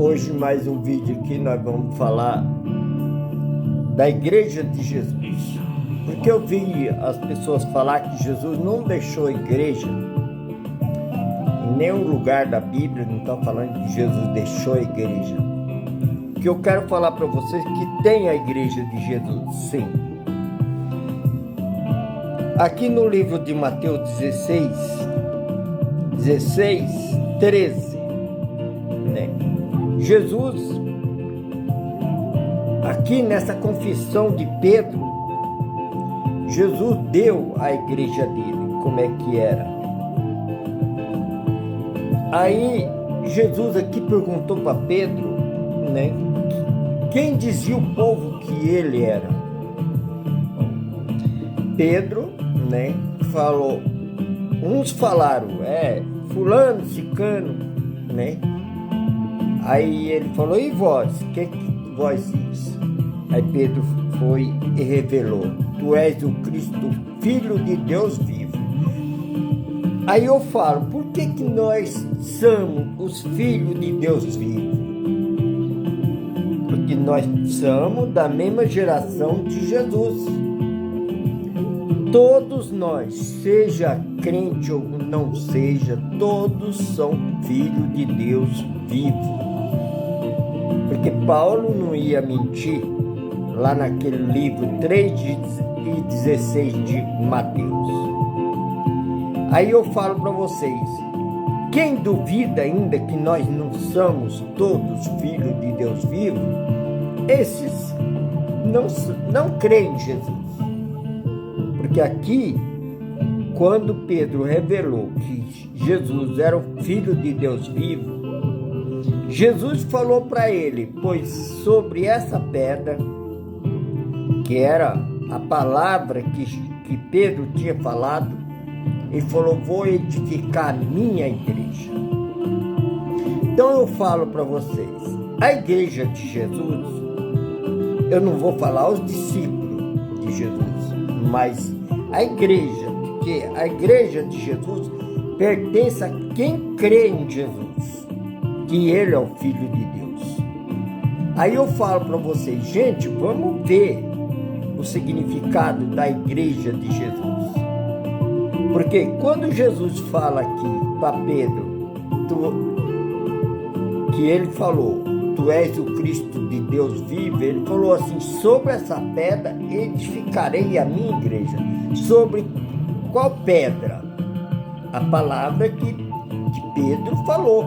Hoje mais um vídeo aqui, nós vamos falar da Igreja de Jesus. Porque eu vi as pessoas falar que Jesus não deixou a igreja. Em nenhum lugar da Bíblia não está falando que Jesus deixou a igreja. O que eu quero falar para vocês é que tem a Igreja de Jesus, sim. Aqui no livro de Mateus 16, 13, né? Jesus, aqui nessa confissão de Pedro, Jesus deu à igreja dele como é que era. Aí Jesus aqui perguntou para Pedro, né, quem dizia o povo que ele era. Pedro, né, falou, uns falaram, fulano, cicano, né? Aí ele falou, e vós? O que vós diz? Aí Pedro foi e revelou, tu és o Cristo, Filho de Deus vivo. Aí eu falo, por que nós somos os filhos de Deus vivo? Porque nós somos da mesma geração de Jesus. Todos nós, seja crente ou não seja, todos são filhos de Deus vivo. Porque Paulo não ia mentir lá naquele livro 3:16 de Mateus. Aí eu falo para vocês, quem duvida ainda que nós não somos todos filhos de Deus vivo, esses não creem em Jesus. Porque aqui, quando Pedro revelou que Jesus era o Filho de Deus vivo, Jesus falou para ele, pois sobre essa pedra, que era a palavra que Pedro tinha falado, ele falou, vou edificar a minha igreja. Então eu falo para vocês, a igreja de Jesus, eu não vou falar os discípulos de Jesus, mas a igreja, porque a igreja de Jesus pertence a quem crê em Jesus, que ele é o Filho de Deus. Aí eu falo para vocês, gente, vamos ver o significado da igreja de Jesus. Porque quando Jesus fala aqui para Pedro, que ele falou, tu és o Cristo de Deus vivo, ele falou assim, sobre essa pedra edificarei a minha igreja. Sobre qual pedra? A palavra que Pedro falou.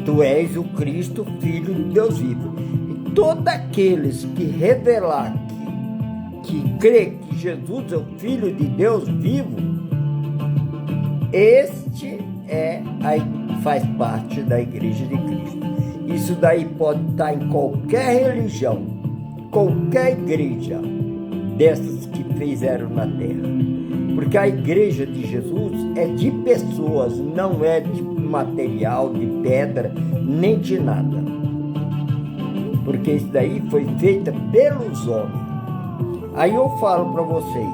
Tu és o Cristo, Filho de Deus vivo. E todos aqueles que revelar que crê que Jesus é o Filho de Deus vivo, este faz parte da Igreja de Cristo. Isso daí pode estar em qualquer religião, qualquer igreja dessas que fizeram na terra. Porque a igreja de Jesus é de pessoas, não é de material, de pedra, nem de nada. Porque isso daí foi feita pelos homens. Aí eu falo para vocês,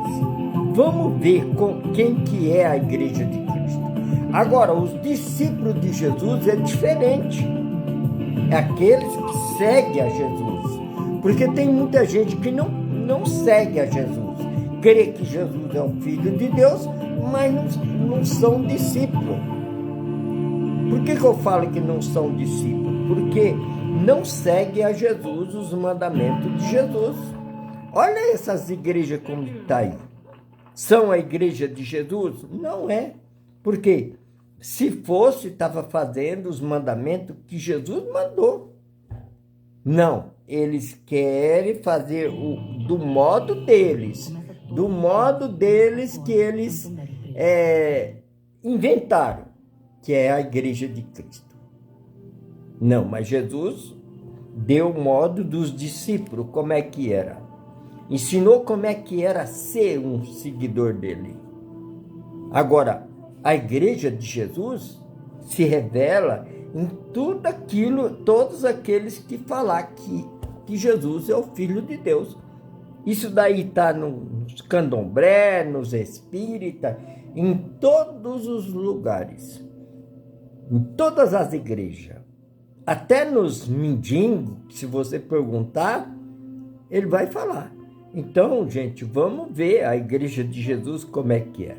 vamos ver com quem que é a igreja de Cristo. Agora, os discípulos de Jesus é diferente. É aqueles que seguem a Jesus. Porque tem muita gente que não segue a Jesus. Crê que Jesus é o Filho de Deus, mas não são discípulos. Por que eu falo que não são discípulos? Porque não seguem a Jesus, os mandamentos de Jesus. Olha essas igrejas como está aí. São a igreja de Jesus? Não é. Por quê? Se fosse, estava fazendo os mandamentos que Jesus mandou. Não, eles querem fazer do modo deles que eles inventaram, que é a igreja de Cristo. Não, mas Jesus deu o modo dos discípulos, como é que era. Ensinou como é que era ser um seguidor dele. Agora, a igreja de Jesus se revela em tudo aquilo, todos aqueles que falar que Jesus é o Filho de Deus. Isso daí está nos candomblé, nos espíritas, em todos os lugares, em todas as igrejas. Até nos mendigos, se você perguntar, ele vai falar. Então, gente, vamos ver a Igreja de Jesus como é que é.